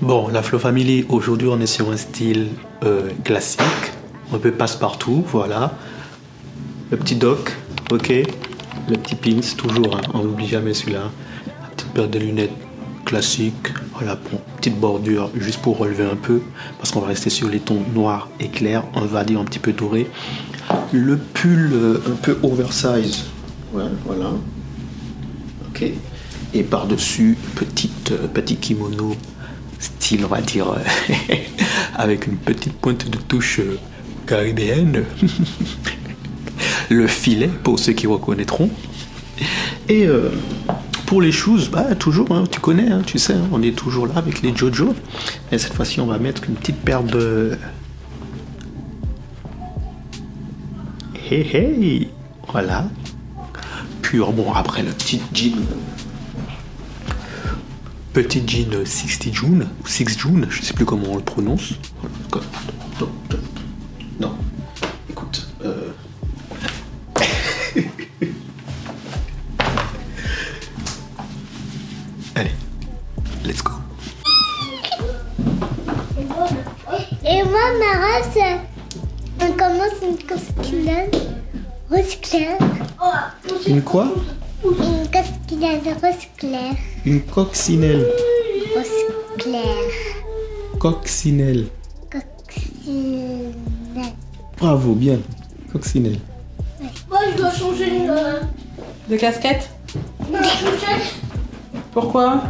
Bon, la Flow Family, aujourd'hui on est sur un style classique, un peu passe-partout, voilà. Le petit doc, ok. Le petit pins, toujours, hein, on n'oublie jamais celui-là. La petite paire de lunettes classique, voilà, bon, petite bordure juste pour relever un peu, parce qu'on va rester sur les tons noirs et clairs, on va dire un petit peu doré. Le pull un peu oversize, ouais, voilà, ok. Et par-dessus, petit kimono style, on va dire, avec une petite pointe de touche caribéenne. Le filet, pour ceux qui reconnaîtront. Et pour les shoes, bah, toujours, hein, tu connais, hein, tu sais, hein, on est toujours là avec les Jojo. Et cette fois-ci, on va mettre une petite paire de... Hey, hey, voilà. Pur, bon, après le petit jean... Petit jean 60 June, ou 6 June, je sais plus comment on le prononce. Non, écoute. Allez, let's go. Et moi, ma race, on commence une casquinade rose clair. Une quoi? Une casquinade rose clair. Une coccinelle. Rose clair. Coccinelle. Coccinelle. Bravo, bien. Coccinelle. Moi, je dois changer De casquette? Non, changer. Pourquoi?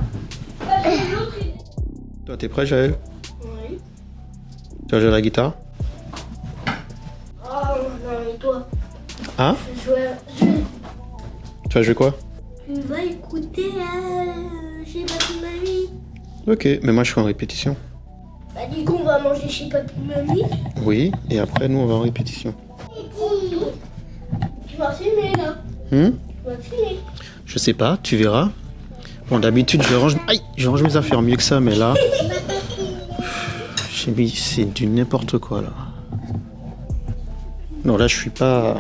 Toi, t'es prêt, Jaël? Oui. Tu vas jouer à la guitare? Oh non, et toi? Hein? Tu vas jouer quoi? Tu vas écouter chez Papy Mamie. Ok, mais moi je suis en répétition. Bah, dis qu'on va manger chez Papy Mamie. Oui, et après nous on va en répétition. Tu vas filmer là. Hmm? Tu vas filmer. Je sais pas, tu verras. Bon, d'habitude je range... Aïe, je range mes affaires mieux que ça, mais là... J'ai mis... C'est du n'importe quoi là. Non, là je suis pas...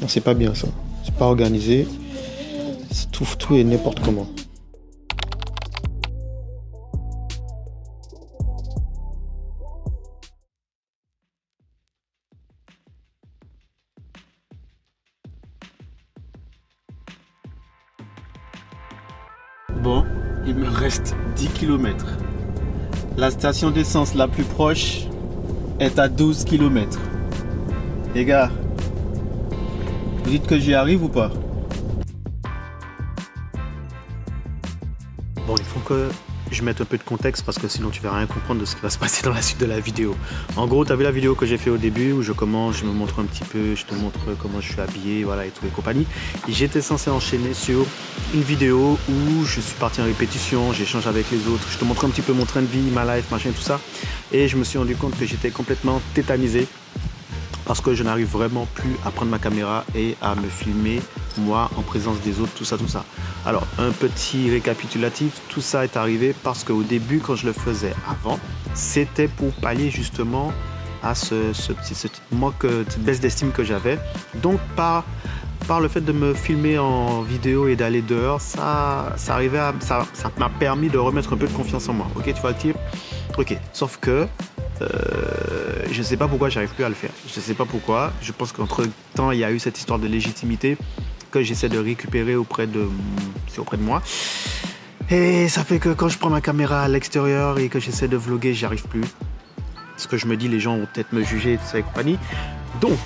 Non, c'est pas bien ça. C'est pas organisé. Tout est n'importe comment. Bon, il me reste 10 km. La station d'essence la plus proche est à 12 km. Les gars, vous dites que j'y arrive ou pas? Bon, il faut que je mette un peu de contexte parce que sinon tu vas rien comprendre de ce qui va se passer dans la suite de la vidéo. En gros, tu as vu la vidéo que j'ai fait au début où je commence, je me montre un petit peu, je te montre comment je suis habillé, voilà, et tout et compagnie. Et j'étais censé enchaîner sur une vidéo où je suis parti en répétition, j'échange avec les autres, je te montre un petit peu mon train de vie, ma life, machin, tout ça. Et je me suis rendu compte que j'étais complètement tétanisé parce que je n'arrive vraiment plus à prendre ma caméra et à me filmer moi en présence des autres, tout ça, tout ça. Alors, un petit récapitulatif, tout ça est arrivé parce qu'au début, quand je le faisais avant, c'était pour pallier justement à ce petit manque, cette baisse d'estime que j'avais. Donc, par le fait de me filmer en vidéo et d'aller dehors, ça m'a permis de remettre un peu de confiance en moi. Ok, tu vois le type? Ok, sauf que je ne sais pas pourquoi j'arrive plus à le faire. Je ne sais pas pourquoi. Je pense qu'entre temps, il y a eu cette histoire de légitimité que j'essaie de récupérer auprès de moi. Et ça fait que quand je prends ma caméra à l'extérieur et que j'essaie de vlogger, j'y arrive plus. Parce que je me dis, les gens vont peut-être me juger, tout ça et compagnie. Donc,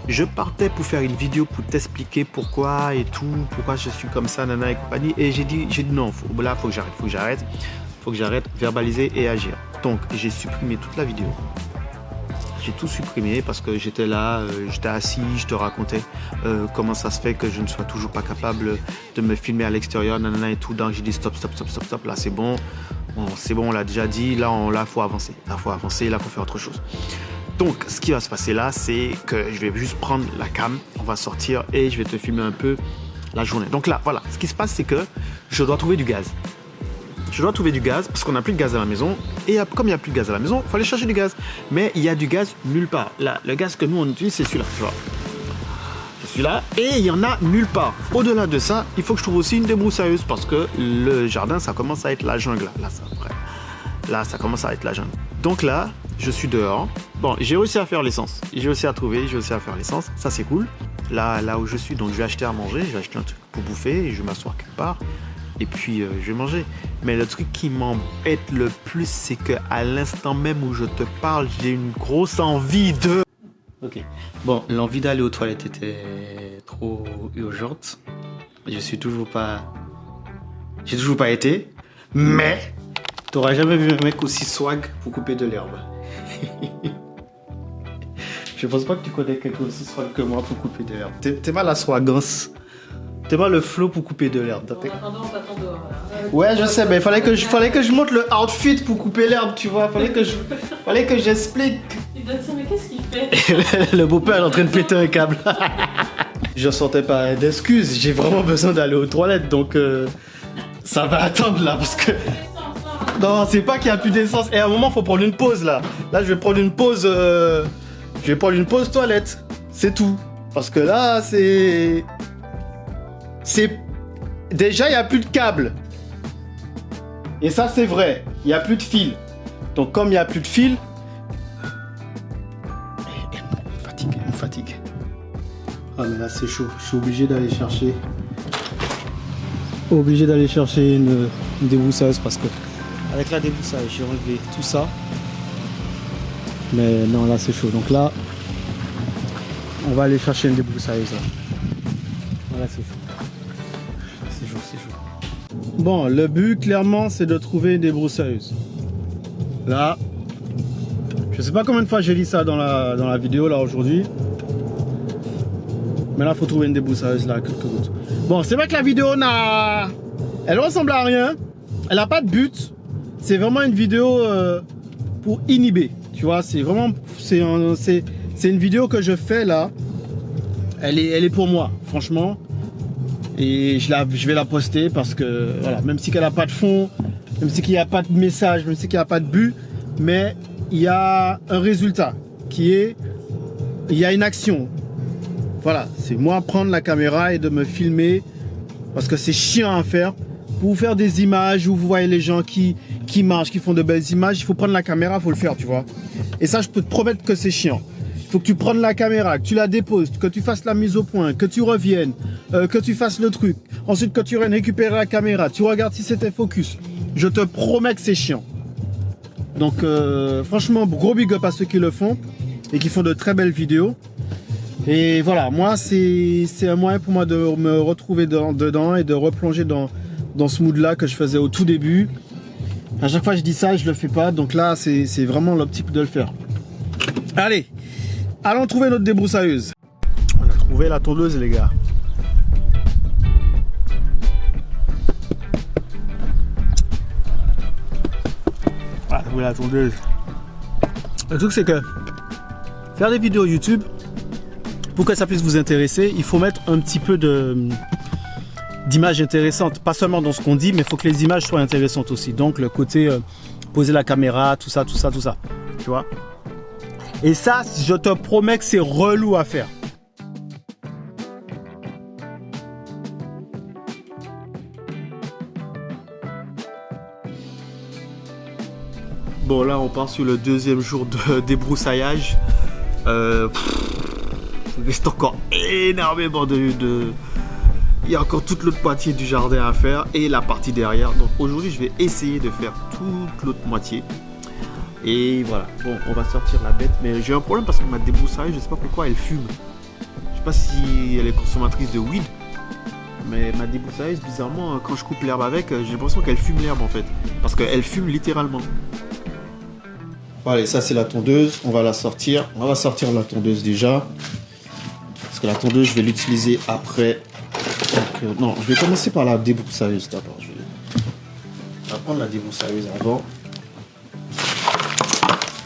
je partais pour faire une vidéo pour t'expliquer pourquoi et tout, pourquoi je suis comme ça, nana et compagnie. Et j'ai dit non, là, faut que j'arrête, verbaliser et agir. Donc, j'ai supprimé toute la vidéo. J'ai tout supprimé parce que j'étais là, j'étais assis, je te racontais comment ça se fait que je ne sois toujours pas capable de me filmer à l'extérieur, nanana et tout. Donc, j'ai dit stop, là, c'est bon. Bon, c'est bon, on l'a déjà dit, là, faut avancer. Là, faut faire autre chose. Donc, ce qui va se passer là, c'est que je vais juste prendre la cam, on va sortir et je vais te filmer un peu la journée. Donc là, voilà, ce qui se passe, c'est que je dois trouver du gaz. Je dois trouver du gaz parce qu'on n'a plus de gaz à la maison. Et comme il n'y a plus de gaz à la maison, il faut aller chercher du gaz. Mais il y a du gaz nulle part. Là, le gaz que nous, on utilise, c'est celui-là. Tu vois. C'est celui-là. Et il n'y en a nulle part. Au-delà de ça, il faut que je trouve aussi une débroussailleuse parce que le jardin, ça commence à être la jungle. Là, ça, après. Là, ça commence à être la jungle. Donc là, je suis dehors. Bon, j'ai réussi à faire l'essence. J'ai réussi à trouver, j'ai réussi à faire l'essence. Ça, c'est cool. Là où je suis, donc je vais acheter à manger. Je vais acheter un truc pour bouffer et je vais m'asseoir quelque part. Et puis, je vais manger. Mais le truc qui m'embête le plus, c'est qu'à l'instant même où je te parle, j'ai une grosse envie de... Ok. Bon, l'envie d'aller aux toilettes était trop urgente. Je suis toujours pas... J'ai toujours pas été. Mais... T'auras jamais vu un mec aussi swag pour couper de l'herbe. Je pense pas que tu connais quelqu'un aussi swag que moi pour couper de l'herbe. T'es mal la swagance. T'es mal le flow pour couper de l'herbe. En attendant, on t'attend dehors. Là. Ouais, je sais, mais fallait que je monte le outfit pour couper l'herbe, tu vois. Fallait que j'explique. Il doit dire, mais qu'est-ce qu'il fait? Le beau-père est en train de péter un câble. Je sentais pas d'excuses. J'ai vraiment besoin d'aller aux toilettes, donc ça va attendre là, parce que... Non, c'est pas qu'il y a plus d'essence. Et à un moment, faut prendre une pause là. Là, je vais prendre une pause. Je vais prendre une pause toilette. C'est tout. Parce que là, c'est. Déjà, il n'y a plus de câble. Et ça, c'est vrai. Il n'y a plus de fil. Donc, comme il n'y a plus de fil. Elle me fatigue. Ah, mais là, c'est chaud. Je suis obligé d'aller chercher. Une débroussailleuse parce que. Avec la débroussailleuse, j'ai enlevé tout ça. Mais non, là c'est chaud. Donc là, on va aller chercher une débroussailleuse. Là, c'est chaud. C'est chaud. Bon, le but clairement, c'est de trouver une débroussailleuse. Là, je sais pas combien de fois j'ai dit ça dans la vidéo là aujourd'hui. Mais là, il faut trouver une débroussailleuse là, quelques gouttes. Bon, c'est vrai que la vidéo elle ressemble à rien. Elle n'a pas de but. C'est vraiment une vidéo pour inhiber, tu vois, c'est vraiment, c'est une vidéo que je fais là, elle est pour moi, franchement, et je vais la poster parce que, voilà, même si elle n'a pas de fond, même si il n'y a pas de message, même si il n'y a pas de but, mais il y a un résultat qui est, il y a une action, voilà, c'est moi prendre la caméra et de me filmer, parce que c'est chiant à faire. Pour vous faire des images où vous voyez les gens qui marchent, qui font de belles images, il faut prendre la caméra, il faut le faire, tu vois. Et ça, je peux te promettre que c'est chiant. Il faut que tu prennes la caméra, que tu la déposes, que tu fasses la mise au point, que tu reviennes, que tu fasses le truc. Ensuite, que tu viennes récupérer la caméra, tu regardes si c'était focus. Je te promets que c'est chiant. Donc, franchement, gros big up à ceux qui le font et qui font de très belles vidéos. Et voilà, moi, c'est un moyen pour moi de me retrouver dedans et de replonger dans ce mood là que je faisais au tout début. À chaque fois je dis ça et je le fais pas, donc là c'est vraiment l'optique de le faire. Allez, allons trouver notre débroussailleuse. On a trouvé la tondeuse les gars. On a trouvé la tondeuse. Le truc c'est que faire des vidéos YouTube, pour que ça puisse vous intéresser, il faut mettre un petit peu d'images intéressantes, pas seulement dans ce qu'on dit, mais il faut que les images soient intéressantes aussi. Donc le côté poser la caméra, tout ça, tu vois. Et ça, je te promets que c'est relou à faire. Bon là, on part sur le deuxième jour de débroussaillage. Il reste encore énormément Il y a encore toute l'autre moitié du jardin à faire et la partie derrière. Donc aujourd'hui, je vais essayer de faire toute l'autre moitié. Et voilà. Bon, on va sortir la bête. Mais j'ai un problème parce que ma débroussailleuse, je sais pas pourquoi elle fume. Je sais pas si elle est consommatrice de weed. Mais ma débroussailleuse, bizarrement, quand je coupe l'herbe avec, j'ai l'impression qu'elle fume l'herbe en fait. Parce qu'elle fume littéralement. Bon, allez, ça c'est la tondeuse. On va la sortir. On va sortir la tondeuse déjà. Parce que la tondeuse, je vais l'utiliser après. Donc, non, je vais commencer par la débroussailleuse d'abord. Je vais prendre la débroussailleuse avant.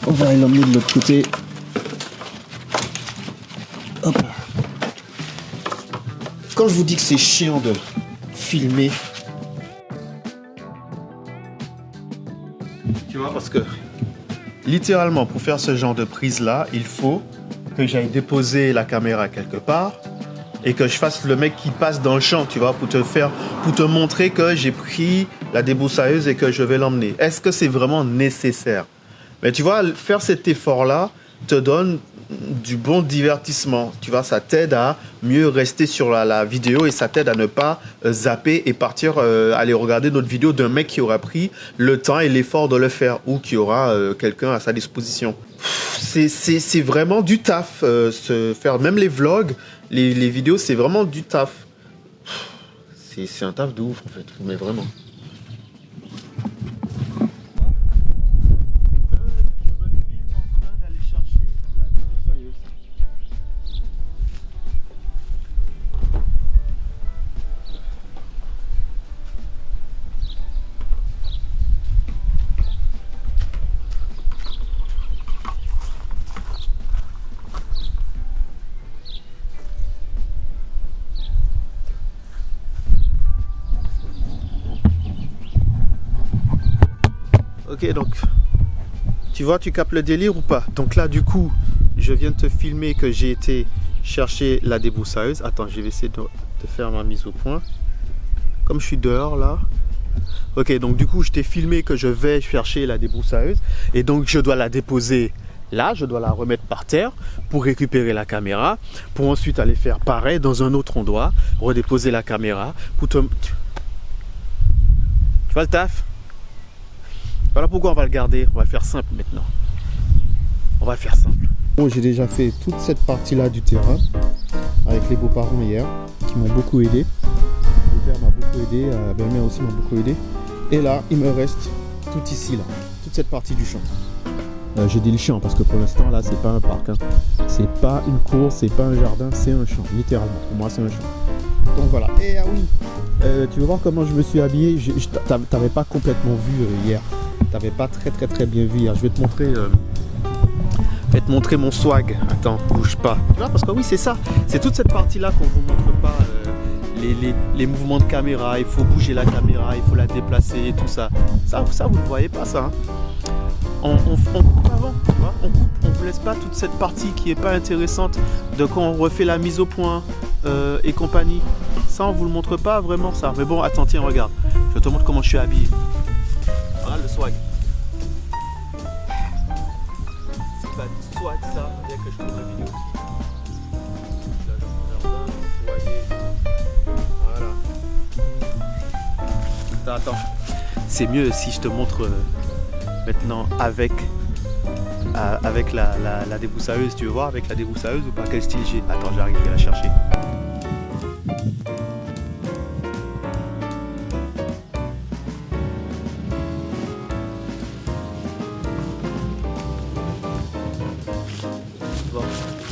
On va l'emmener de l'autre côté. Hop. Quand je vous dis que c'est chiant de filmer, tu vois, parce que littéralement, pour faire ce genre de prise là, il faut que j'aille déposer la caméra quelque part. Et que je fasse le mec qui passe dans le champ, tu vois, pour te montrer que j'ai pris la débroussailleuse et que je vais l'emmener. Est-ce que c'est vraiment nécessaire? Mais tu vois, faire cet effort-là te donne du bon divertissement. Tu vois, ça t'aide à mieux rester sur la vidéo et ça t'aide à ne pas zapper et partir aller regarder notre vidéo d'un mec qui aura pris le temps et l'effort de le faire ou qui aura quelqu'un à sa disposition. C'est vraiment du taf, faire même les vlogs, les vidéos, c'est vraiment du taf. C'est un taf de ouf en fait, mais vraiment. Ok, donc tu vois, tu captes le délire ou pas? Donc là, du coup, je viens de te filmer que j'ai été chercher la débroussailleuse. Attends, je vais essayer de faire ma mise au point. Comme je suis dehors là. Ok, donc du coup, je t'ai filmé que je vais chercher la débroussailleuse. Et donc, je dois la déposer là. Je dois la remettre par terre pour récupérer la caméra. Pour ensuite aller faire pareil dans un autre endroit. Redéposer la caméra. Pour te... Tu vois le taf? Voilà pourquoi on va le garder. On va faire simple maintenant. On va faire simple. Bon, j'ai déjà fait toute cette partie-là du terrain avec les beaux-parents hier qui m'ont beaucoup aidé. Mon père m'a beaucoup aidé, la belle-mère aussi m'a beaucoup aidé. Et là, il me reste tout ici, là, toute cette partie du champ. J'ai dit le champ parce que pour l'instant, là, c'est pas un parc. Hein. C'est pas une cour, c'est pas un jardin, c'est un champ, littéralement. Pour moi, c'est un champ. Donc voilà. Et ah oui, tu veux voir comment je me suis habillé? T'avais pas complètement vu hier. T'avais pas très bien vu hier. Je vais te montrer mon swag. Attends, bouge pas. Tu vois, parce que oui, c'est ça. C'est toute cette partie-là qu'on vous montre pas. Les mouvements de caméra, il faut bouger la caméra, il faut la déplacer, tout ça. Ça vous ne voyez pas ça. Hein. On coupe avant, tu vois. On coupe, on vous laisse pas toute cette partie qui est pas intéressante de quand on refait la mise au point et compagnie. Ça, on vous le montre pas vraiment ça. Mais bon, attends, tiens, regarde. Je te montre comment je suis habillé. Voilà le swag. C'est pas du swag ça, bien que je trouve la vidéo aussi. Là, je prends l'air d'un, voyez. Voilà. Attends. C'est mieux si je te montre maintenant avec la débroussailleuse. Tu veux voir avec la débroussailleuse ou pas? Quel style j'ai? Attends, j'arrive, je vais la chercher.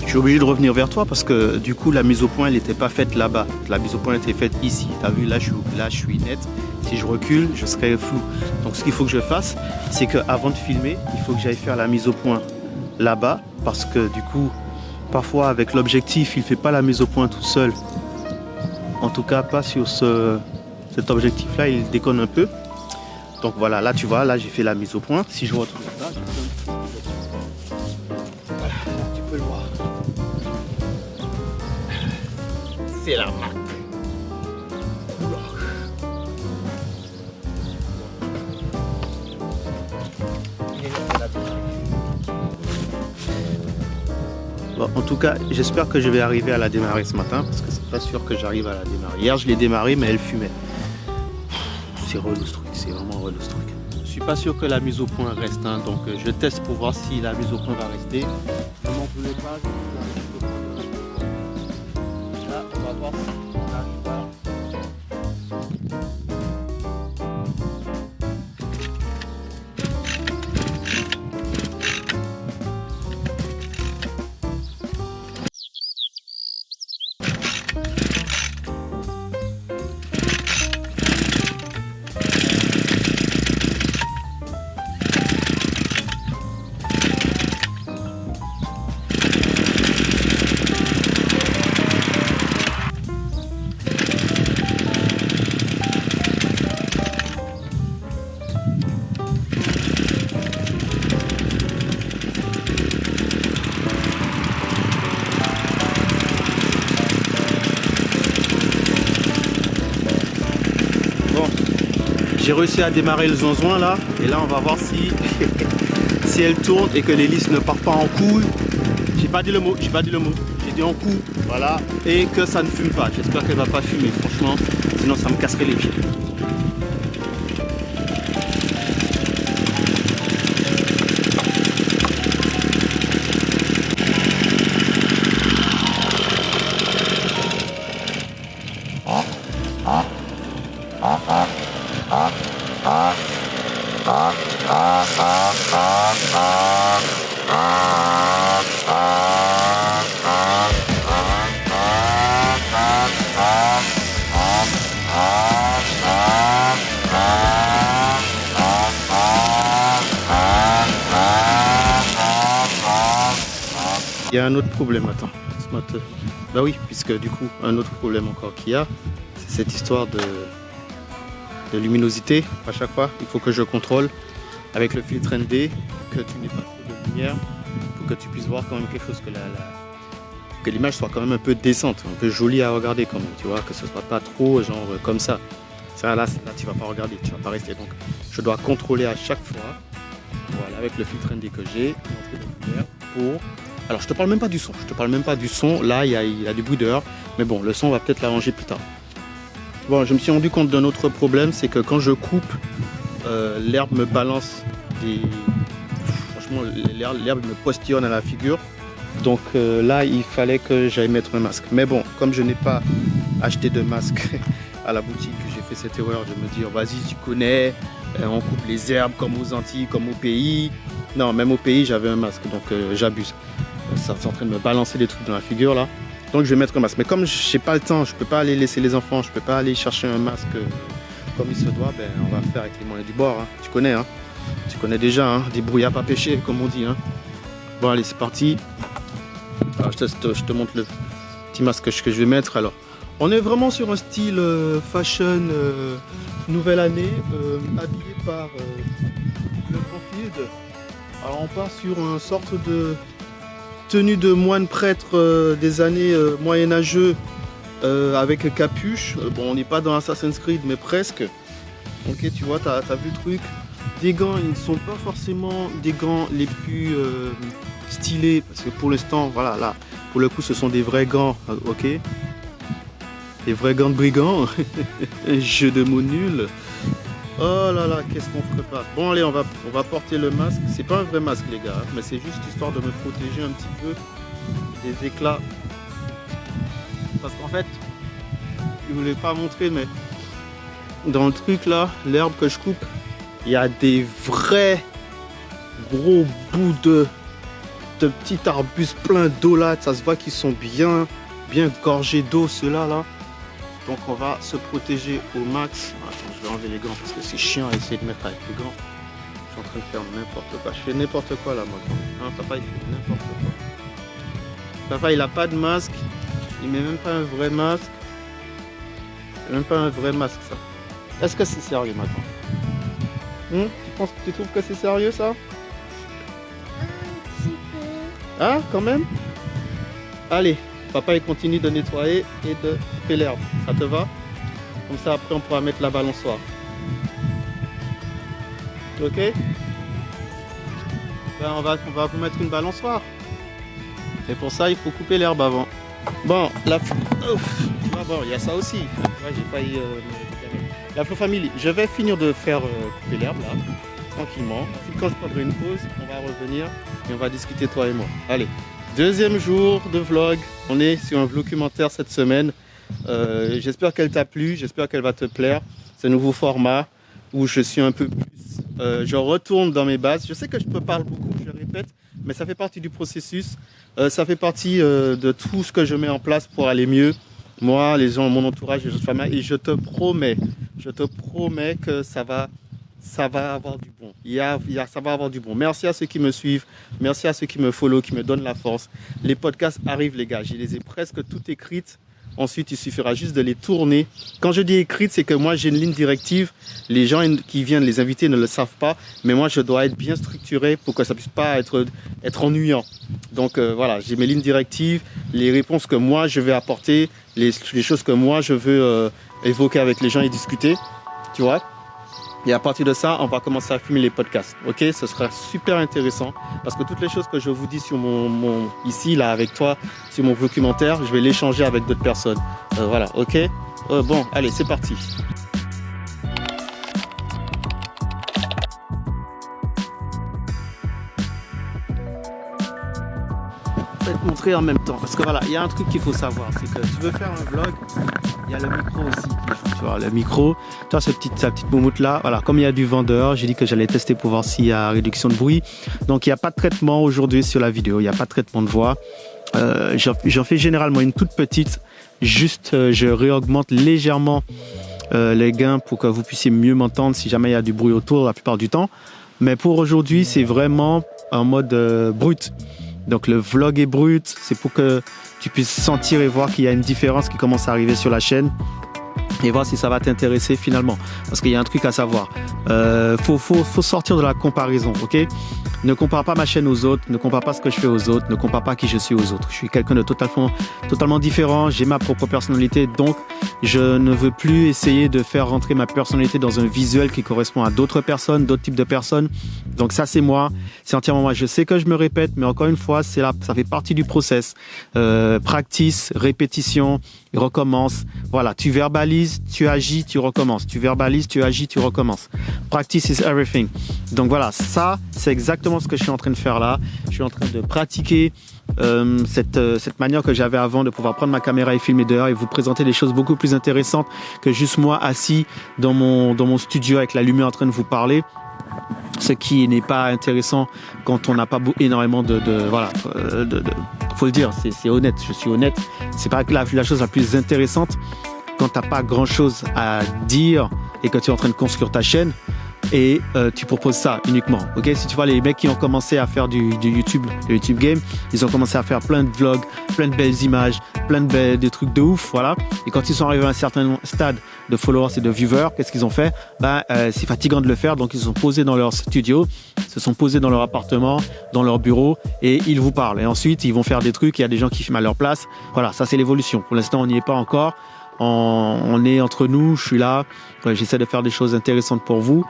Je suis obligé de revenir vers toi parce que du coup la mise au point elle n'était pas faite là-bas. La mise au point était faite ici. Tu as vu, là je suis net. Si je recule, je serai flou. Donc ce qu'il faut que je fasse, c'est qu'avant de filmer, il faut que j'aille faire la mise au point là-bas. Parce que du coup, parfois avec l'objectif, il ne fait pas la mise au point tout seul. En tout cas, pas sur cet objectif-là, il déconne un peu. Donc voilà, là tu vois, là j'ai fait la mise au point. Si je retrouve là, voilà, tu peux le voir. C'est la marque. Bon, en tout cas, j'espère que je vais arriver à la démarrer ce matin parce que c'est pas sûr que j'arrive à la démarrer. Hier, je l'ai démarrée, mais elle fumait. C'est relou ce truc, c'est vraiment relou ce truc. Je suis pas sûr que la mise au point reste, hein, donc je teste pour voir si la mise au point va rester. Ne m'en voulez pas, je vais la mise au point de rester. Là, on va voir si on arrive à... J'ai réussi à démarrer le zonzouin là, et là on va voir si, si elle tourne et que l'hélice ne part pas en couille. J'ai pas dit le mot, j'ai dit en coup, voilà, et que ça ne fume pas. J'espère qu'elle va pas fumer, franchement, sinon ça me casserait les pieds. Il y a un autre problème, attends. Bah oui, puisque du coup, un autre problème encore qu'il y a, c'est cette histoire de luminosité. À chaque fois, il faut que je contrôle avec le filtre ND que tu n'aies pas trop de lumière pour que tu puisses voir quand même quelque chose, que l'image soit quand même un peu décente, un peu jolie à regarder quand même, tu vois, que ce soit pas trop genre comme ça. Ça là tu vas pas regarder, tu vas pas rester. Donc je dois contrôler à chaque fois, voilà, avec le filtre ND que j'ai, l'entrée de lumière pour... Alors je te parle même pas du son, là il y a du bruit dehors, mais bon, le son on va peut-être l'arranger plus tard. Bon, je me suis rendu compte d'un autre problème, c'est que quand je coupe, l'herbe me balance franchement, l'herbe me postillonne à la figure. Donc là, il fallait que j'aille mettre un masque. Mais bon, comme je n'ai pas acheté de masque à la boutique, j'ai fait cette erreur de me dire, vas-y, tu connais, on coupe les herbes comme aux Antilles, comme au pays. Non, même au pays, j'avais un masque, donc j'abuse. Ça c'est en train de me balancer des trucs dans la figure là. Donc je vais mettre un masque. Mais comme je n'ai pas le temps, je ne peux pas aller laisser les enfants, je ne peux pas aller chercher un masque comme il se doit, ben, on va faire avec les moyens du bord. Hein. Tu connais, hein. Tu connais déjà, hein. Débrouille à pas pêcher, comme on dit. Hein. Bon, allez, c'est parti. Alors, je te montre le petit masque que je vais mettre. Alors, on est vraiment sur un style fashion, nouvelle année, habillé par le Grandfield. Alors, on part sur une sorte de tenue de moine prêtre des années moyenâgeux avec capuche. Bon, on n'est pas dans Assassin's Creed, mais presque. Ok, tu vois, t'as vu le truc. Des gants, ils ne sont pas forcément des gants les plus stylés, parce que pour l'instant, voilà, là, pour le coup, ce sont des vrais gants, ok. Des vrais gants de brigands. Jeu de mots nul. Oh là là, qu'est-ce qu'on ferait pas. Bon allez, on va porter le masque. C'est pas un vrai masque les gars, mais c'est juste histoire de me protéger un petit peu des éclats. Parce qu'en fait, je voulais pas montrer, mais dans le truc là, l'herbe que je coupe, il y a des vrais gros bouts de petits arbustes pleins d'eau là. Ça se voit qu'ils sont bien gorgés d'eau ceux-là là. Donc on va se protéger au max. Attends, je vais enlever les gants parce que c'est chiant à essayer de mettre avec les gants. Je suis en train de faire n'importe quoi. Je fais n'importe quoi là maintenant. Hein, papa il fait n'importe quoi. Papa il a pas de masque. Il met même pas un vrai masque. Même pas un vrai masque ça. Est-ce que c'est sérieux maintenant? Tu trouves que c'est sérieux ça? Un petit peu. Ah quand même? Allez. Papa il continue de nettoyer et de couper l'herbe. Ça te va? Comme ça après on pourra mettre la balançoire. Ok? Ben, on va vous mettre une balançoire. Et pour ça il faut couper l'herbe avant. Bon, bon, il y a ça aussi. Ouais, j'ai failli la Flow Family. Je vais finir de faire couper l'herbe là, tranquillement. Puis quand je prendrai une pause, on va revenir et on va discuter toi et moi. Allez. Deuxième jour de vlog, on est sur un documentaire cette semaine. J'espère qu'elle t'a plu, j'espère qu'elle va te plaire. C'est un nouveau format où je suis un peu plus... je retourne dans mes bases. Je sais que je te parle beaucoup, je le répète, mais ça fait partie du processus. Ça fait partie de tout ce que je mets en place pour aller mieux. Moi, les gens, mon entourage, les autres familles, et je te promets que ça va avoir du bon. Ça va avoir du bon. Merci à ceux qui me suivent. Merci à ceux qui me follow, qui me donnent la force. Les podcasts arrivent, les gars. Je les ai presque toutes écrites. Ensuite, il suffira juste de les tourner. Quand je dis écrites, c'est que moi, j'ai une ligne directive. Les gens qui viennent, les invités, ne le savent pas. Mais moi, je dois être bien structuré pour que ça puisse pas être ennuyant. Donc, voilà, j'ai mes lignes directives, les réponses que moi, je vais apporter, les choses que moi, je veux évoquer avec les gens et discuter. Tu vois ? Et à partir de ça, on va commencer à filmer les podcasts. Ok, ce sera super intéressant parce que toutes les choses que je vous dis sur ici là avec toi, sur mon documentaire, je vais l'échanger avec d'autres personnes. Voilà, ok. Bon, allez, c'est parti. Je vais te montrer en même temps parce que voilà, il y a un truc qu'il faut savoir, c'est que tu veux faire un vlog, il y a le micro aussi qui joue, tu vois, le micro, tu vois sa petite moumoute là, voilà, comme il y a du vent dehors, j'ai dit que j'allais tester pour voir s'il y a réduction de bruit, donc il n'y a pas de traitement aujourd'hui sur la vidéo, il n'y a pas de traitement de voix, j'en fais généralement une toute petite, juste je réaugmente légèrement les gains pour que vous puissiez mieux m'entendre si jamais il y a du bruit autour la plupart du temps, mais pour aujourd'hui c'est vraiment en mode brut. Donc le vlog est brut, c'est pour que tu puisses sentir et voir qu'il y a une différence qui commence à arriver sur la chaîne et voir si ça va t'intéresser finalement. Parce qu'il y a un truc à savoir. Faut sortir de la comparaison, ok? Ne compare pas ma chaîne aux autres, ne compare pas ce que je fais aux autres, ne compare pas qui je suis aux autres. Je suis quelqu'un de totalement différent, j'ai ma propre personnalité, donc je ne veux plus essayer de faire rentrer ma personnalité dans un visuel qui correspond à d'autres personnes, d'autres types de personnes. Donc ça c'est moi, c'est entièrement moi. Je sais que je me répète, mais encore une fois, ça fait partie du process. Practice, répétition, recommence. Voilà, tu verbalises, tu agis, tu recommences. Tu verbalises, tu agis, tu recommences. Practice is everything. Donc voilà, ça c'est exactement ce que je suis en train de faire là. Je suis en train de pratiquer cette manière que j'avais avant de pouvoir prendre ma caméra et filmer dehors et vous présenter des choses beaucoup plus intéressantes que juste moi assis dans mon studio avec la lumière en train de vous parler. Ce qui n'est pas intéressant quand on n'a pas énormément voilà, faut le dire, c'est honnête, je suis honnête. C'est pas la chose la plus intéressante quand t'as pas grand chose à dire et que tu es en train de construire ta chaîne et tu proposes ça uniquement. Ok, si tu vois les mecs qui ont commencé à faire du YouTube, le YouTube game, ils ont commencé à faire plein de vlogs, plein de belles images, plein de trucs de ouf, voilà. Et quand ils sont arrivés à un certain stade de followers et de viewers, qu'est-ce qu'ils ont fait? C'est fatigant de le faire, donc ils se sont posés dans leur studio, se sont posés dans leur appartement, dans leur bureau, et ils vous parlent. Et ensuite, ils vont faire des trucs, il y a des gens qui filment à leur place. Voilà, ça c'est l'évolution. Pour l'instant, on n'y est pas encore. On est entre nous, je suis là, j'essaie de faire des choses intéressantes pour vous.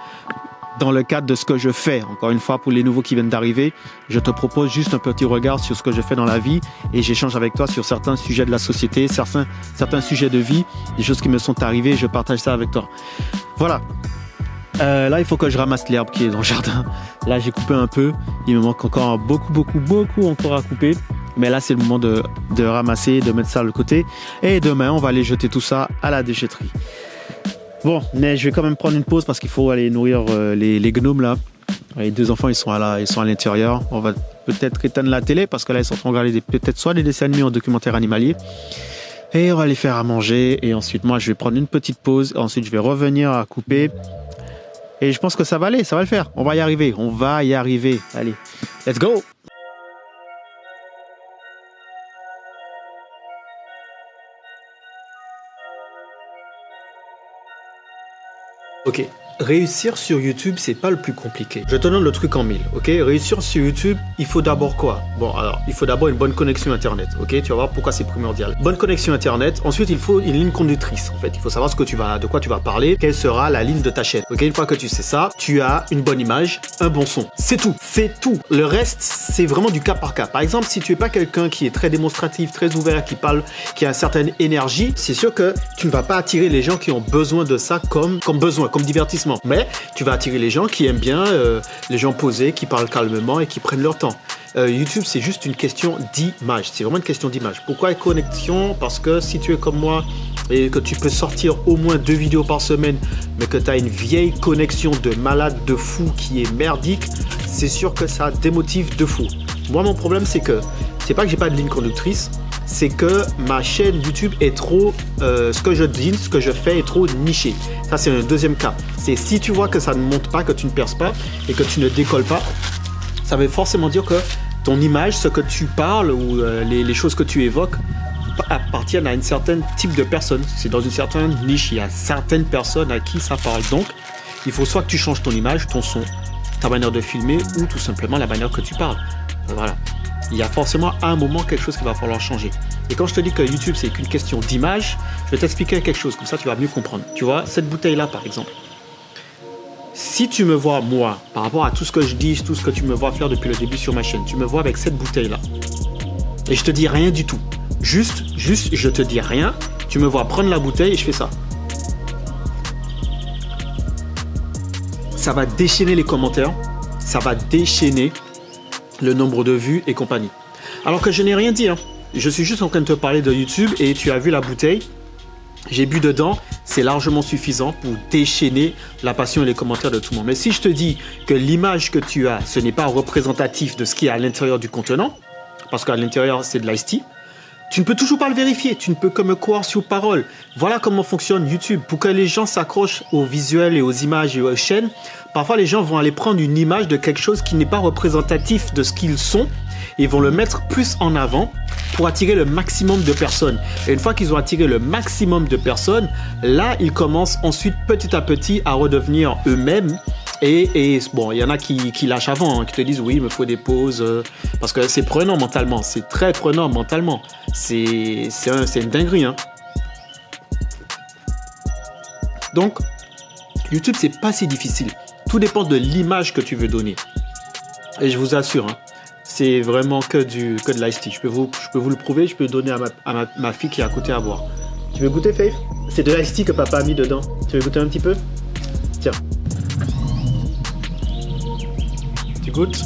Dans le cadre de ce que je fais, encore une fois, pour les nouveaux qui viennent d'arriver, je te propose juste un petit regard sur ce que je fais dans la vie et j'échange avec toi sur certains sujets de la société, certains sujets de vie, des choses qui me sont arrivées et je partage ça avec toi. Voilà. Là, il faut que je ramasse l'herbe qui est dans le jardin. Là, j'ai coupé un peu. Il me manque encore beaucoup encore à couper. Mais là, c'est le moment de ramasser, de mettre ça de côté. Et demain, on va aller jeter tout ça à la déchetterie. Bon, mais je vais quand même prendre une pause parce qu'il faut aller nourrir les gnomes là. Les deux enfants, ils sont à l'intérieur. On va peut-être éteindre la télé parce que là, ils sont en train de regarder peut-être soit des dessins animés ou documentaires animaliers. Et on va les faire à manger. Et ensuite, moi, je vais prendre une petite pause. Ensuite, je vais revenir à couper. Et je pense que ça va aller, ça va le faire. On va y arriver. Allez, let's go! Ok, réussir sur YouTube, c'est pas le plus compliqué. Je te donne le truc en mille, ok? Réussir sur YouTube, il faut d'abord quoi? Bon, alors, il faut d'abord une bonne connexion Internet, ok? Tu vas voir pourquoi c'est primordial. Bonne connexion Internet, ensuite, il faut une ligne conductrice, en fait. Il faut savoir de quoi tu vas parler, quelle sera la ligne de ta chaîne, ok? Une fois que tu sais ça, tu as une bonne image, un bon son. C'est tout, c'est tout. Le reste, c'est vraiment du cas par cas. Par exemple, si tu es pas quelqu'un qui est très démonstratif, très ouvert, qui parle, qui a une certaine énergie, c'est sûr que tu ne vas pas attirer les gens qui ont besoin de ça comme divertissement. Mais tu vas attirer les gens qui aiment bien les gens posés, qui parlent calmement et qui prennent leur temps. YouTube, c'est juste une question d'image. C'est vraiment une question d'image. Pourquoi connexion? Parce que si tu es comme moi et que tu peux sortir au moins 2 vidéos par semaine, mais que tu as une vieille connexion de malade, de fou qui est merdique, c'est sûr que ça démotive de fou. Moi, mon problème, c'est pas que j'ai pas de ligne conductrice, c'est que ma chaîne YouTube est trop, ce que je dis, ce que je fais est trop niché. Ça, c'est un deuxième cas. C'est si tu vois que ça ne monte pas, que tu ne perces pas et que tu ne décolles pas, ça veut forcément dire que ton image, ce que tu parles ou les choses que tu évoques appartiennent à un certain type de personne. C'est dans une certaine niche. Il y a certaines personnes à qui ça parle. Donc, il faut soit que tu changes ton image, ton son, ta manière de filmer ou tout simplement la manière que tu parles. Voilà. Il y a forcément à un moment quelque chose qu'il va falloir changer. Et quand je te dis que YouTube, c'est qu'une question d'image, je vais t'expliquer quelque chose. Comme ça, tu vas mieux comprendre. Tu vois, cette bouteille-là, par exemple. si tu me vois, moi, par rapport à tout ce que je dis, tout ce que tu me vois faire depuis le début sur ma chaîne, tu me vois avec cette bouteille-là, et je te dis rien du tout. Juste, je te dis rien, tu me vois prendre la bouteille et je fais ça. Ça va déchaîner les commentaires, ça va déchaîner le nombre de vues et compagnie. Alors que je n'ai rien dit, hein. Je suis juste en train de te parler de YouTube et tu as vu la bouteille, j'ai bu dedans, c'est largement suffisant pour déchaîner la passion et les commentaires de tout le monde. Mais si je te dis que l'image que tu as, ce n'est pas représentatif de ce qui est à l'intérieur du contenant, parce qu'à l'intérieur c'est de l'iced tea, tu ne peux toujours pas le vérifier, tu ne peux que me croire sur parole. Voilà comment fonctionne YouTube. Pour que les gens s'accrochent aux visuels et aux images et aux chaînes, parfois les gens vont aller prendre une image de quelque chose qui n'est pas représentatif de ce qu'ils sont et vont le mettre plus en avant pour attirer le maximum de personnes. Et une fois qu'ils ont attiré le maximum de personnes, là, ils commencent ensuite petit à petit à redevenir eux-mêmes. Et bon, il y en a qui lâchent avant, hein, qui te disent oui, il me faut des pauses, parce que c'est prenant mentalement, c'est très prenant mentalement. C'est une dinguerie. Hein. Donc, YouTube, c'est pas si difficile. Tout dépend de l'image que tu veux donner. Et je vous assure, hein, c'est vraiment que de l'ice tea. Je peux vous le prouver, je peux le donner à ma fille qui est à côté à boire. Tu veux goûter, Faith? C'est de l'ice tea que papa a mis dedans. Tu veux goûter un petit peu? Tiens. Tu goûtes?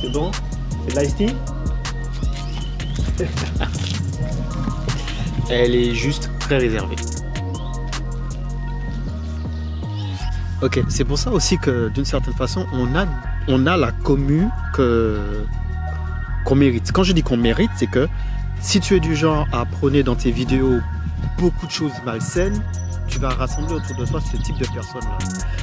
C'est bon? C'est de l'ice tea? Elle est juste très réservée. Ok, c'est pour ça aussi que d'une certaine façon, on a la commu qu'on mérite. Quand je dis qu'on mérite, c'est que si tu es du genre à prôner dans tes vidéos beaucoup de choses malsaines, tu vas rassembler autour de toi ce type de personnes-là.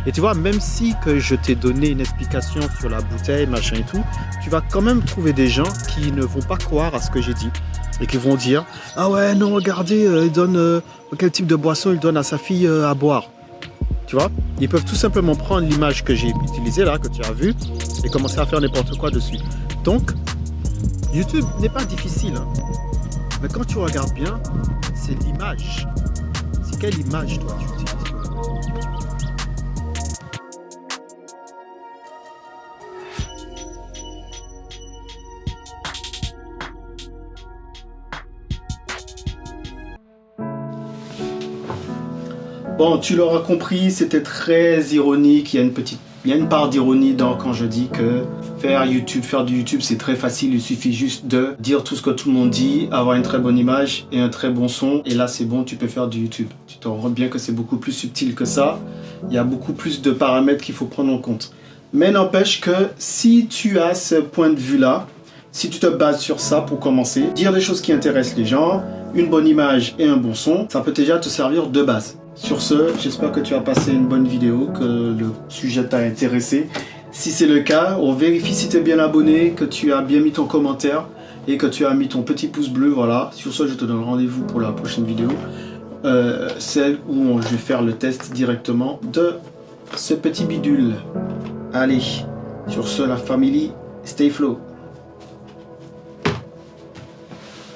Et tu vois, même si que je t'ai donné une explication sur la bouteille, machin et tout, tu vas quand même trouver des gens qui ne vont pas croire à ce que j'ai dit et qui vont dire « Ah ouais, non, regardez, il donne quel type de boisson il donne à sa fille à boire ?» Tu vois, ils peuvent tout simplement prendre l'image que j'ai utilisée là, que tu as vue, et commencer à faire n'importe quoi dessus. Donc, YouTube n'est pas difficile. Hein. Mais quand tu regardes bien, c'est l'image. C'est quelle image toi tu utilises? Bon, tu l'auras compris, c'était très ironique. Il y a une part d'ironie quand je dis que faire du YouTube, c'est très facile. Il suffit juste de dire tout ce que tout le monde dit, avoir une très bonne image et un très bon son. Et là, c'est bon, tu peux faire du YouTube. Tu te rends bien que c'est beaucoup plus subtil que ça. Il y a beaucoup plus de paramètres qu'il faut prendre en compte. Mais n'empêche que si tu as ce point de vue-là, si tu te bases sur ça pour commencer, dire des choses qui intéressent les gens, une bonne image et un bon son, ça peut déjà te servir de base. Sur ce, j'espère que tu as passé une bonne vidéo, que le sujet t'a intéressé. Si c'est le cas, on vérifie si tu es bien abonné, que tu as bien mis ton commentaire et que tu as mis ton petit pouce bleu. Voilà. Sur ce, je te donne rendez-vous pour la prochaine vidéo. Celle où je vais faire le test directement de ce petit bidule. Allez, sur ce, la famille, stay flow.